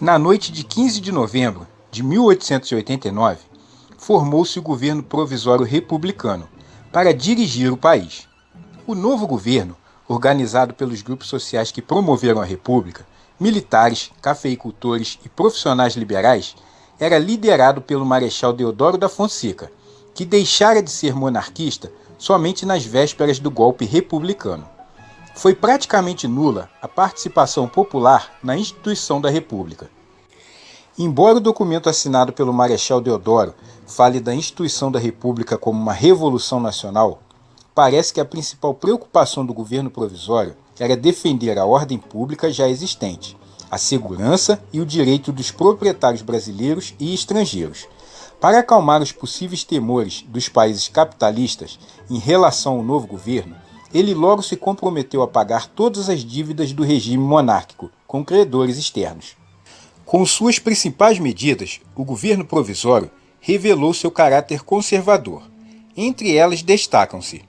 Na noite de 15 de novembro de 1889, formou-se o governo provisório republicano para dirigir o país. O novo governo, organizado pelos grupos sociais que promoveram a República, militares, cafeicultores e profissionais liberais, era liderado pelo Marechal Deodoro da Fonseca, que deixara de ser monarquista somente nas vésperas do golpe republicano. Foi praticamente nula a participação popular na instituição da República. Embora o documento assinado pelo Marechal Deodoro fale da instituição da República como uma revolução nacional, parece que a principal preocupação do governo provisório era defender a ordem pública já existente, a segurança e o direito dos proprietários brasileiros e estrangeiros. Para acalmar os possíveis temores dos países capitalistas em relação ao novo governo, ele logo se comprometeu a pagar todas as dívidas do regime monárquico com credores externos. Com suas principais medidas, o governo provisório revelou seu caráter conservador. Entre elas destacam-se: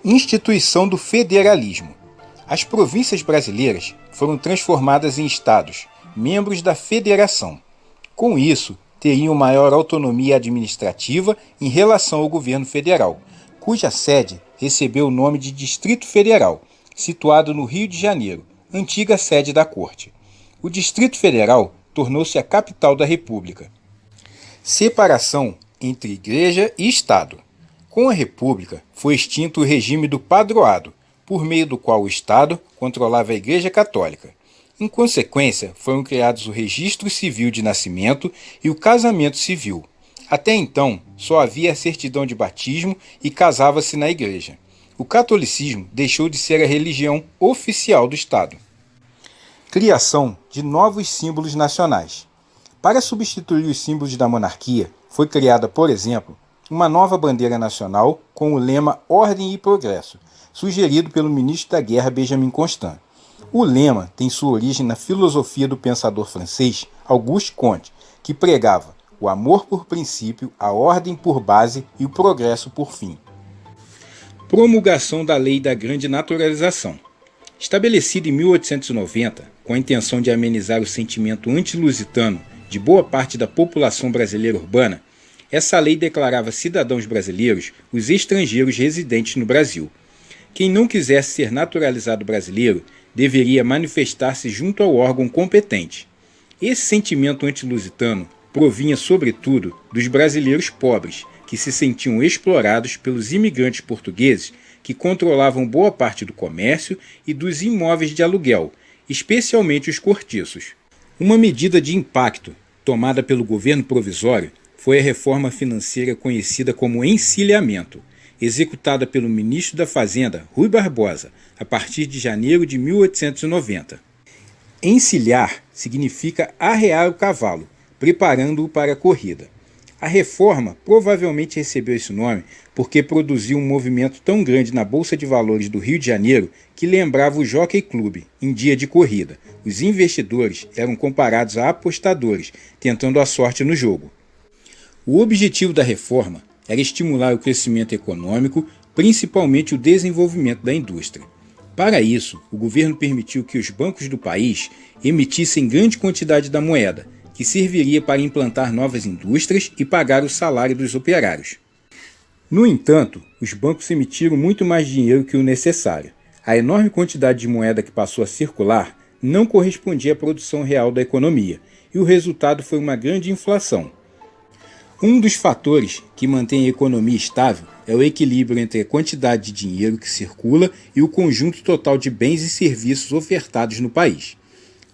instituição do federalismo. As províncias brasileiras foram transformadas em estados, membros da federação. Com isso, teriam maior autonomia administrativa em relação ao governo federal, cuja sede recebeu o nome de Distrito Federal, situado no Rio de Janeiro, antiga sede da Corte. O Distrito Federal tornou-se a capital da República. Separação entre Igreja e Estado. Com a República, foi extinto o regime do padroado, por meio do qual o Estado controlava a Igreja Católica. Em consequência, foram criados o Registro Civil de Nascimento e o Casamento Civil. Até então, só havia a certidão de batismo e casava-se na Igreja. O catolicismo deixou de ser a religião oficial do Estado. Criação de novos símbolos nacionais. Para substituir os símbolos da monarquia, foi criada, por exemplo, uma nova bandeira nacional com o lema Ordem e Progresso, sugerido pelo ministro da Guerra Benjamin Constant. O lema tem sua origem na filosofia do pensador francês Auguste Comte, que pregava o amor por princípio, a ordem por base e o progresso por fim. Promulgação da Lei da Grande Naturalização. Estabelecida em 1890, com a intenção de amenizar o sentimento anti-lusitano de boa parte da população brasileira urbana, essa lei declarava cidadãos brasileiros os estrangeiros residentes no Brasil. Quem não quisesse ser naturalizado brasileiro deveria manifestar-se junto ao órgão competente. Esse sentimento anti-lusitano provinha, sobretudo, dos brasileiros pobres, que se sentiam explorados pelos imigrantes portugueses que controlavam boa parte do comércio e dos imóveis de aluguel, especialmente os cortiços. Uma medida de impacto tomada pelo governo provisório foi a reforma financeira conhecida como encilhamento, executada pelo ministro da Fazenda, Rui Barbosa, a partir de janeiro de 1890. Encilhar significa arrear o cavalo, preparando-o para a corrida. A reforma provavelmente recebeu esse nome porque produziu um movimento tão grande na Bolsa de Valores do Rio de Janeiro que lembrava o Jockey Club em dia de corrida. Os investidores eram comparados a apostadores, tentando a sorte no jogo. O objetivo da reforma era estimular o crescimento econômico, principalmente o desenvolvimento da indústria. Para isso, o governo permitiu que os bancos do país emitissem grande quantidade da moeda, que serviria para implantar novas indústrias e pagar o salário dos operários. No entanto, os bancos emitiram muito mais dinheiro que o necessário. A enorme quantidade de moeda que passou a circular não correspondia à produção real da economia, e o resultado foi uma grande inflação. Um dos fatores que mantém a economia estável é o equilíbrio entre a quantidade de dinheiro que circula e o conjunto total de bens e serviços ofertados no país.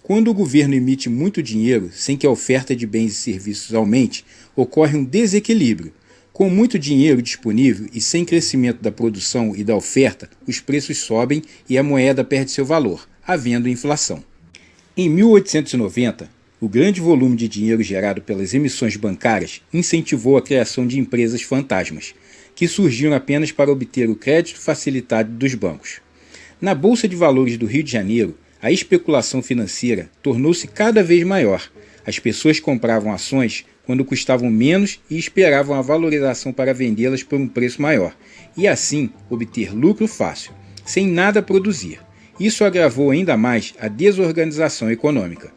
Quando o governo emite muito dinheiro sem que a oferta de bens e serviços aumente, ocorre um desequilíbrio. Com muito dinheiro disponível e sem crescimento da produção e da oferta, os preços sobem e a moeda perde seu valor, havendo inflação. Em 1890, o grande volume de dinheiro gerado pelas emissões bancárias incentivou a criação de empresas fantasmas, que surgiram apenas para obter o crédito facilitado dos bancos. Na Bolsa de Valores do Rio de Janeiro, a especulação financeira tornou-se cada vez maior. As pessoas compravam ações quando custavam menos e esperavam a valorização para vendê-las por um preço maior, e assim obter lucro fácil, sem nada produzir. Isso agravou ainda mais a desorganização econômica.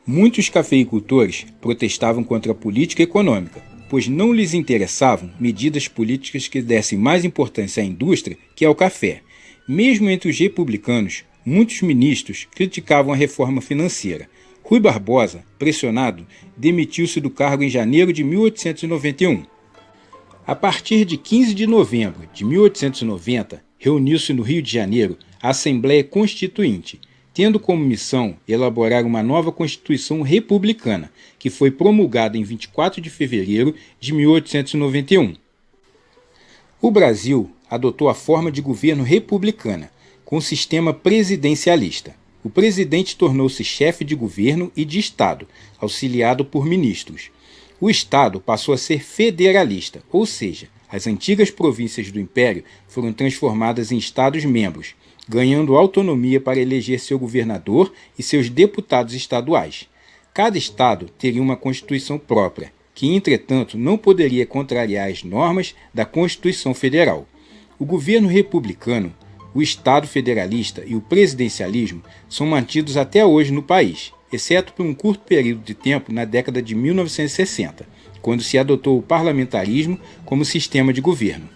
Muitos cafeicultores protestavam contra a política econômica, pois não lhes interessavam medidas políticas que dessem mais importância à indústria que ao café. Mesmo entre os republicanos, muitos ministros criticavam a reforma financeira. Rui Barbosa, pressionado, demitiu-se do cargo em janeiro de 1891. A partir de 15 de novembro de 1890, reuniu-se no Rio de Janeiro a Assembleia Constituinte, tendo como missão elaborar uma nova Constituição republicana, que foi promulgada em 24 de fevereiro de 1891. O Brasil adotou a forma de governo republicana, com sistema presidencialista. O presidente tornou-se chefe de governo e de Estado, auxiliado por ministros. O Estado passou a ser federalista, ou seja, as antigas províncias do Império foram transformadas em Estados-membros, ganhando autonomia para eleger seu governador e seus deputados estaduais. Cada estado teria uma Constituição própria, que, entretanto, não poderia contrariar as normas da Constituição Federal. O governo republicano, o Estado federalista e o presidencialismo são mantidos até hoje no país, exceto por um curto período de tempo na década de 1960, quando se adotou o parlamentarismo como sistema de governo.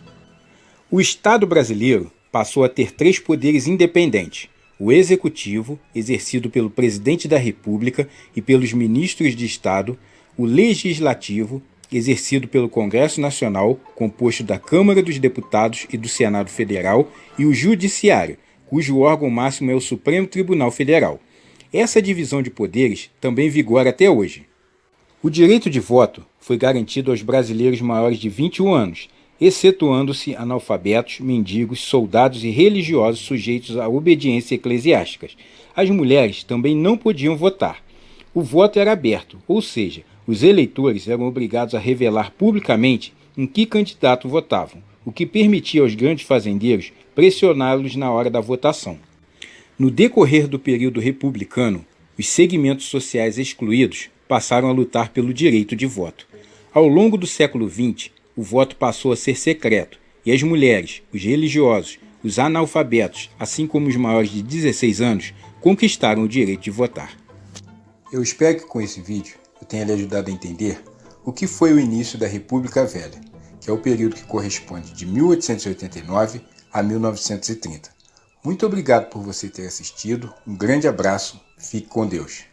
O Estado brasileiro passou a ter 3 poderes independentes: o executivo, exercido pelo presidente da República e pelos ministros de Estado, o legislativo, exercido pelo Congresso Nacional, composto da Câmara dos Deputados e do Senado Federal, e o Judiciário, cujo órgão máximo é o Supremo Tribunal Federal. Essa divisão de poderes também vigora até hoje. O direito de voto foi garantido aos brasileiros maiores de 21 anos, excetuando-se analfabetos, mendigos, soldados e religiosos sujeitos à obediência eclesiástica. As mulheres também não podiam votar. O voto era aberto, ou seja, os eleitores eram obrigados a revelar publicamente em que candidato votavam, o que permitia aos grandes fazendeiros pressioná-los na hora da votação. No decorrer do período republicano, os segmentos sociais excluídos passaram a lutar pelo direito de voto. Ao longo do século XX, o voto passou a ser secreto e as mulheres, os religiosos, os analfabetos, assim como os maiores de 16 anos, conquistaram o direito de votar. Eu espero que com esse vídeo eu tenha lhe ajudado a entender o que foi o início da República Velha, que é o período que corresponde de 1889 a 1930. Muito obrigado por você ter assistido, um grande abraço, fique com Deus.